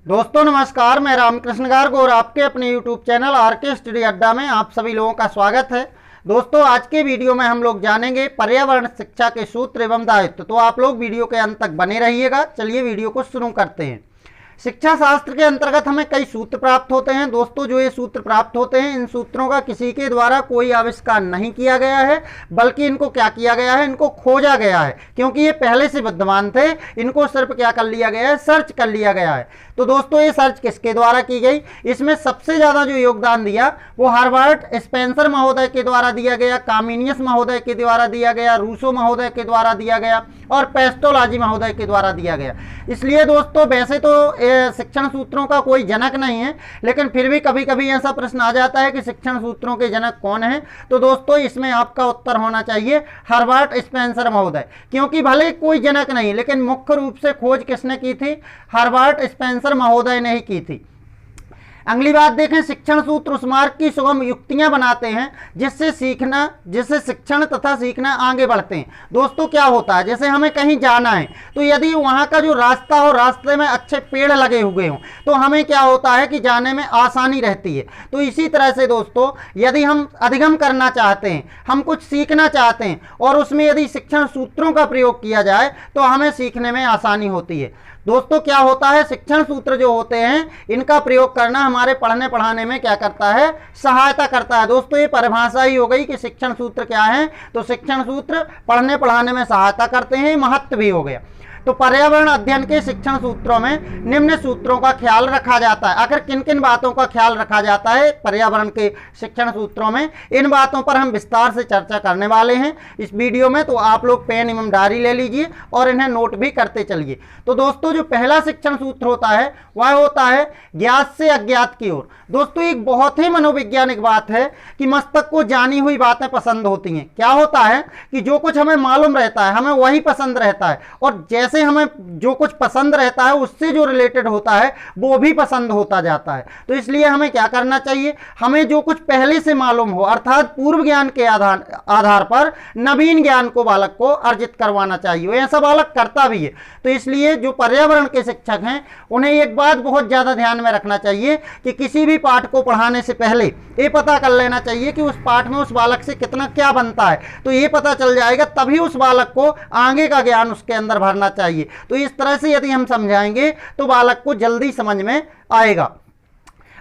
दोस्तों नमस्कार, मैं रामकृष्ण गार्ग और आपके अपने YouTube चैनल आरके स्टडी अड्डा में आप सभी लोगों का स्वागत है। दोस्तों आज के वीडियो में हम लोग जानेंगे पर्यावरण शिक्षा के सूत्र एवं दायित्व। तो आप लोग वीडियो के अंत तक बने रहिएगा। चलिए वीडियो को शुरू करते हैं। शिक्षा शास्त्र के अंतर्गत हमें कई सूत्र प्राप्त होते हैं। दोस्तों जो ये सूत्र प्राप्त होते हैं, इन सूत्रों का किसी के द्वारा कोई आविष्कार नहीं किया गया है, बल्कि इनको क्या किया गया है, इनको खोजा गया है। क्योंकि ये पहले से विद्यमान थे, इनको सिर्फ क्या कर लिया गया है, सर्च कर लिया गया है। तो दोस्तों ये सर्च किसके द्वारा की गई? इसमें सबसे ज़्यादा जो योगदान दिया वो हर्बर्ट स्पेंसर महोदय के द्वारा दिया गया, कामिनियस महोदय के द्वारा दिया गया, रूसो महोदय के द्वारा दिया गया और पेस्टोलॉजी महोदय के द्वारा दिया गया। इसलिए दोस्तों वैसे तो शिक्षण सूत्रों का कोई जनक नहीं है, लेकिन फिर भी कभी कभी ऐसा प्रश्न आ जाता है कि शिक्षण सूत्रों के जनक कौन है। तो दोस्तों इसमें आपका उत्तर होना चाहिए हर्बर्ट स्पेंसर महोदय। क्योंकि भले कोई जनक नहीं, लेकिन मुख्य रूप से खोज किसने की थी? हर्बर्ट स्पेंसर महोदय ने ही की थी। अगली बात देखें, शिक्षण सूत्र उस मार्ग की सुगम युक्तियां बनाते हैं जिससे शिक्षण तथा सीखना आगे बढ़ते हैं। दोस्तों क्या होता है, जैसे हमें कहीं जाना है तो यदि वहां का जो रास्ता हो, रास्ते में अच्छे पेड़ लगे हुए हों, तो हमें क्या होता है कि जाने में आसानी रहती है। तो इसी तरह से दोस्तों यदि हम अधिगम करना चाहते हैं, हम कुछ सीखना चाहते हैं और उसमें यदि शिक्षण सूत्रों का प्रयोग किया जाए तो हमें सीखने में आसानी होती है। दोस्तों क्या होता है, शिक्षण सूत्र जो होते हैं इनका प्रयोग करना हमारे पढ़ने पढ़ाने में क्या करता है, सहायता करता है। दोस्तों ये परिभाषा ही हो गई कि शिक्षण सूत्र क्या है। तो शिक्षण सूत्र पढ़ने पढ़ाने में सहायता करते हैं, महत्व भी हो गया। तो पर्यावरण अध्ययन के शिक्षण सूत्रों में निम्न सूत्रों का ख्याल रखा जाता है। आखिर किन किन बातों का ख्याल रखा जाता है पर्यावरण के शिक्षण सूत्रों में, इन बातों पर हम विस्तार से चर्चा करने वाले हैं इस वीडियो में। तो आप लोग पेन एवं डायरी ले लीजिए और इन्हें नोट भी करते चलिए। तो दोस्तों जो पहला शिक्षण सूत्र होता है वह होता है ज्ञात से अज्ञात की ओर। दोस्तों एक बहुत ही मनोवैज्ञानिक बात है कि मस्तिष्क को जानी हुई बातें पसंद होती हैं। क्या होता है कि जो कुछ हमें मालूम रहता है हमें वही पसंद रहता है, और जैसे हमें जो कुछ पसंद रहता है उससे जो रिलेटेड होता है वो भी पसंद होता जाता है। तो इसलिए हमें क्या करना चाहिए, हमें जो कुछ पहले से मालूम हो अर्थात पूर्व ज्ञान के आधार पर नवीन ज्ञान को बालक को अर्जित करवाना चाहिए। ऐसा बालक करता भी है। तो इसलिए जो पर्यावरण के शिक्षक हैं उन्हें एक बात बहुत ज्यादा ध्यान में रखना चाहिए कि किसी भी पाठ को पढ़ाने से पहले ये पता कर लेना चाहिए कि उस पाठ में उस बालक से कितना क्या बनता है। तो ये पता चल जाएगा, तभी उस बालक को आगे का ज्ञान उसके अंदर भरना चाहिए। तो इस तरह से यदि हम समझाएंगे तो बालक को जल्दी समझ में आएगा।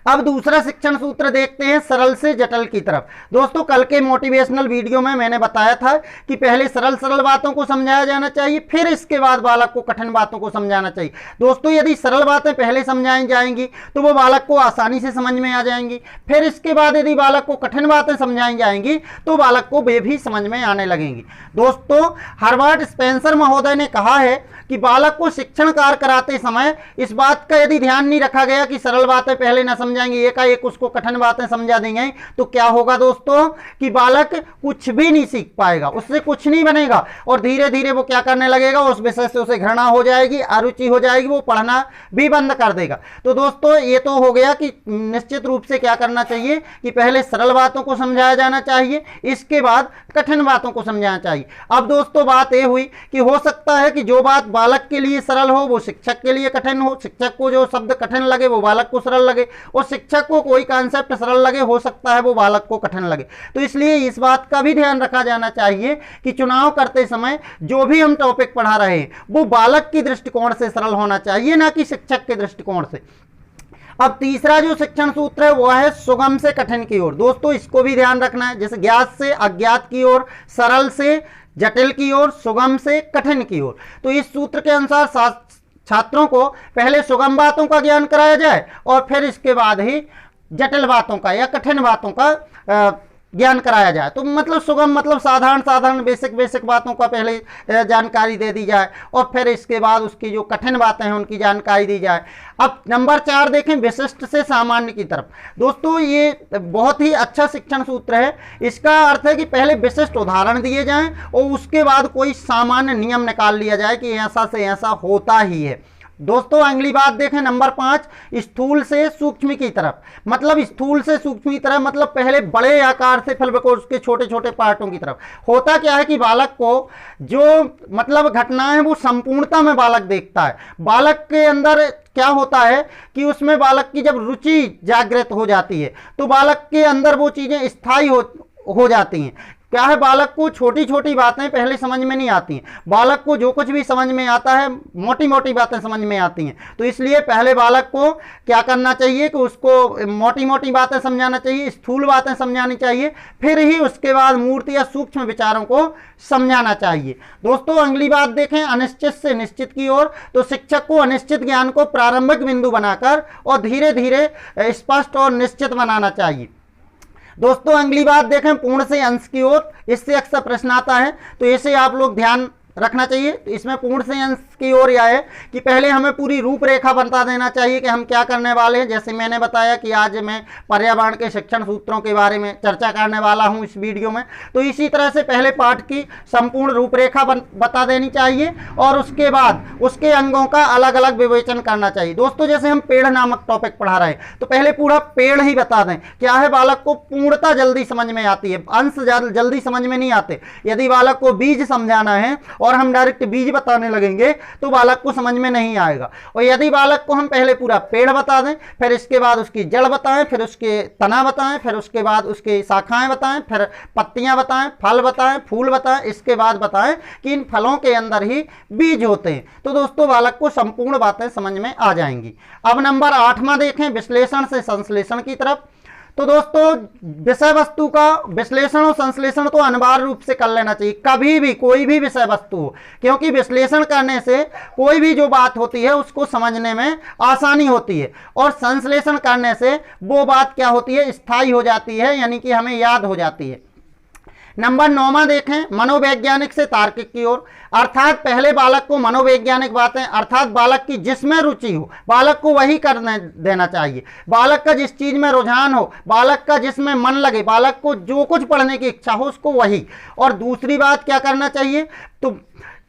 अब दूसरा शिक्षण सूत्र देखते हैं सरल से जटिल की तरफ। दोस्तों कल के मोटिवेशनल वीडियो में मैंने बताया था कि पहले सरल सरल बातों को समझाया जाना चाहिए, फिर इसके बाद बालक को कठिन बातों को समझाना चाहिए। दोस्तों यदि सरल बातें पहले समझाई जाएंगी तो वो बालक को आसानी से समझ में आ जाएंगी। फिर इसके बाद यदि बालक को कठिन बातें समझाई जाएंगी तो बालक को वे भी समझ में आने लगेंगी। दोस्तों हर्बर्ट स्पेंसर महोदय ने कहा है कि बालक को शिक्षण कार्य कराते समय इस बात का यदि ध्यान नहीं रखा गया कि सरल बातें पहले न समझाएंगे, एकाएक उसको कठिन बातें समझा देंगे, तो क्या होगा दोस्तों कि बालक कुछ भी नहीं सीख पाएगा, उससे कुछ नहीं बनेगा और धीरे धीरे वो क्या करने लगेगा, उस विषय से उसे घृणा हो जाएगी, अरुचि हो जाएगी, वो पढ़ना भी बंद कर देगा। तो दोस्तों ये तो हो गया कि निश्चित रूप से क्या करना चाहिए कि पहले सरल बातों को समझाया जाना चाहिए, इसके बाद कठिन बातों को समझाना चाहिए। अब दोस्तों बात यह हुई कि हो सकता है कि जो बात बालक के लिए सरल हो वो शिक्षक के लिए कठिन हो, शिक्षक को जो शब्द कठिन लगे वो बालक को सरल लगे, और शिक्षक को कोई कॉन्सेप्ट सरल लगे, हो सकता है वो बालक को कठिन लगे। तो इसलिए इस बात का भी ध्यान रखा जाना चाहिए कि चुनाव करते समय जो भी हम टॉपिक पढ़ा रहे हैं वो बालक की दृष्टिकोण से सरल होना चाहिए, ना कि शिक्षक के दृष्टिकोण से। अब तीसरा जो शिक्षण सूत्र है वह है सुगम से कठिन की ओर। दोस्तों इसको भी ध्यान रखना है, जैसे ज्ञात से अज्ञात की ओर, सरल से जटिल की ओर, सुगम से कठिन की ओर। तो इस सूत्र के अनुसार छात्रों को पहले सुगम बातों का ज्ञान कराया जाए और फिर इसके बाद ही जटिल बातों का या कठिन बातों का ज्ञान कराया जाए। तो मतलब सुगम मतलब साधारण बेसिक बातों का पहले जानकारी दे दी जाए और फिर इसके बाद उसकी जो कठिन बातें हैं उनकी जानकारी दी जाए। अब नंबर 4 देखें, विशिष्ट से सामान्य की तरफ। दोस्तों ये बहुत ही अच्छा शिक्षण सूत्र है। इसका अर्थ है कि पहले विशिष्ट उदाहरण दिए जाएं और उसके बाद कोई सामान्य नियम निकाल लिया जाए कि ऐसा से ऐसा होता ही है। दोस्तों अगली बात देखें नंबर 5, स्थूल से सूक्ष्म की तरफ। मतलब स्थूल से सूक्ष्म की तरफ मतलब पहले बड़े आकार से फिर उसके छोटे छोटे पार्टों की तरफ। होता क्या है कि बालक को जो मतलब घटना है वो संपूर्णता में बालक देखता है। बालक के अंदर क्या होता है कि उसमें बालक की जब रुचि जागृत हो जाती है तो बालक के अंदर वो चीजें स्थायी हो जाती हैं। क्या है, बालक को छोटी छोटी बातें पहले समझ में नहीं आती हैं। बालक को जो कुछ भी समझ में आता है मोटी मोटी बातें समझ में आती हैं। तो इसलिए पहले बालक को क्या करना चाहिए कि उसको मोटी मोटी बातें समझाना चाहिए, स्थूल बातें समझानी चाहिए, फिर ही उसके बाद मूर्ति या सूक्ष्म विचारों को समझाना चाहिए। दोस्तों अगली बात देखें, अनिश्चित से निश्चित की ओर। तो शिक्षक को अनिश्चित ज्ञान को प्रारंभिक बिंदु बनाकर और धीरे धीरे स्पष्ट और निश्चित बनाना चाहिए। दोस्तों अगली बात देखें, पूर्ण से अंश की ओर। इससे अक्सर प्रश्न आता है तो इसे आप लोग ध्यान रखना चाहिए। तो इसमें पूर्ण से अंश की ओर यह है कि पहले हमें पूरी रूपरेखा बता देना चाहिए कि हम क्या करने वाले हैं। जैसे मैंने बताया कि आज मैं पर्यावरण के शिक्षण सूत्रों के बारे में चर्चा करने वाला हूं इस वीडियो में। तो इसी तरह से पहले पाठ की संपूर्ण रूपरेखा बता देनी चाहिए और उसके बाद उसके अंगों का अलग अलग विवेचन करना चाहिए। दोस्तों जैसे हम पेड़ नामक टॉपिक पढ़ा रहे हैं तो पहले पूरा पेड़ ही बता दें। क्या है, बालक को पूर्णता जल्दी समझ में आती है, अंश जल्दी समझ में नहीं आते। यदि बालक को बीज समझाना है और हम डायरेक्ट बीज बताने लगेंगे तो बालक को समझ में नहीं आएगा। और यदि बालक को हम पहले पूरा पेड़ बता दें, फिर इसके बाद उसकी जड़ बताएं, फिर उसके तना बताएं, फिर उसके बाद उसकी शाखाएं बताएं, फिर पत्तियां बताएं, फल बताएं, फूल बताएं, इसके बाद बताएं कि इन फलों के अंदर ही बीज होते हैं, तो दोस्तों बालक को संपूर्ण बातें समझ में आ जाएंगी। अब नंबर 8वां देखें, विश्लेषण से संश्लेषण की तरफ। तो दोस्तों विषय वस्तु का विश्लेषण और संश्लेषण तो अनिवार्य रूप से कर लेना चाहिए, कभी भी कोई भी विषय वस्तु हो, क्योंकि विश्लेषण करने से कोई भी जो बात होती है उसको समझने में आसानी होती है और संश्लेषण करने से वो बात क्या होती है, स्थायी हो जाती है, यानी कि हमें याद हो जाती है। नंबर 9वां देखें, मनोवैज्ञानिक से तार्किक की ओर। अर्थात पहले बालक को मनोवैज्ञानिक बातें अर्थात बालक की जिसमें रुचि हो बालक को वही करने देना चाहिए। बालक का जिस चीज में रुझान हो, बालक का जिसमें मन लगे, बालक को जो कुछ पढ़ने की इच्छा हो उसको वही। और दूसरी बात क्या करना चाहिए तो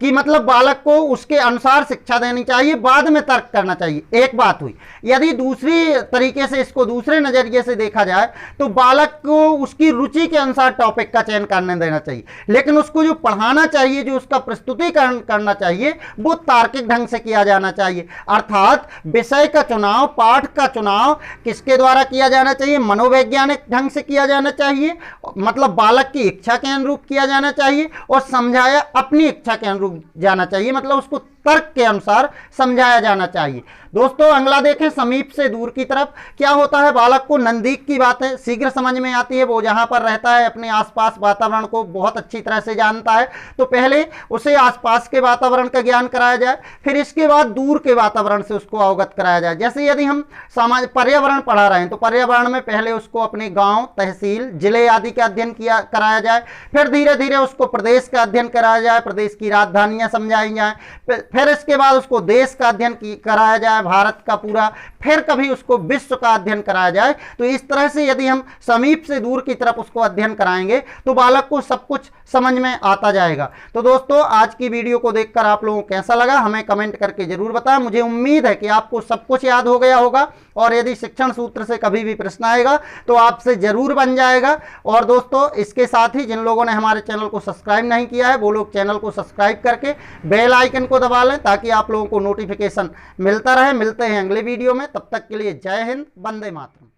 कि मतलब बालक को उसके अनुसार शिक्षा देनी चाहिए, बाद में तर्क करना चाहिए। एक बात हुई। यदि दूसरी तरीके से इसको दूसरे नजरिए से देखा जाए तो बालक को उसकी रुचि के अनुसार टॉपिक का चयन करने देना चाहिए, लेकिन उसको जो पढ़ाना चाहिए, जो उसका प्रस्तुतिकरण करना चाहिए वो तार्किक ढंग से किया जाना चाहिए। अर्थात विषय का चुनाव, पाठ का चुनाव किसके द्वारा किया जाना चाहिए, मनोवैज्ञानिक ढंग से किया जाना चाहिए, मतलब बालक की इच्छा के अनुरूप किया जाना चाहिए और समझाया अपनी इच्छा के अनुरूप जाना चाहिए, मतलब उसको तर्क के अनुसार समझाया जाना चाहिए। दोस्तों अगला देखें, समीप से दूर की तरफ। क्या होता है, बालक को नजदीक की बातें शीघ्र समझ में आती है, वो जहां पर रहता है अपने आसपास वातावरण को बहुत अच्छी तरह से जानता है, तो पहले उसे आसपास के वातावरण का ज्ञान कराया जाए, फिर इसके बाद दूर के वातावरण से उसको अवगत कराया जाए। जैसे यदि हम समाज पर्यावरण पढ़ा रहे हैं तो पर्यावरण में पहले उसको अपने गाँव, तहसील, जिले आदि का अध्ययन कराया जाए, फिर धीरे धीरे उसको प्रदेश का अध्ययन कराया जाए, प्रदेश की राजधानियां समझाई जाए, फिर इसके बाद उसको देश का अध्ययन कराया जाए, भारत का पूरा, फिर कभी उसको विश्व का अध्ययन कराया जाए। तो इस तरह से यदि हम समीप से दूर की तरफ उसको अध्ययन कराएंगे तो बालक को सब कुछ समझ में आता जाएगा। तो दोस्तों आज की वीडियो को देखकर आप लोगों को कैसा लगा हमें कमेंट करके जरूर बताएं। मुझे उम्मीद है कि आपको सब कुछ याद हो गया होगा और यदि शिक्षण सूत्र से कभी भी प्रश्न आएगा तो आपसे जरूर बन जाएगा। और दोस्तों इसके साथ ही जिन लोगों ने हमारे चैनल को सब्सक्राइब नहीं किया है वो लोग चैनल को सब्सक्राइब करके बेल आइकन को दबा लें ताकि आप लोगों को नोटिफिकेशन मिलता रहे। मिलते हैं अगले वीडियो में, तब तक के लिए जय हिंद, वंदे मातरम।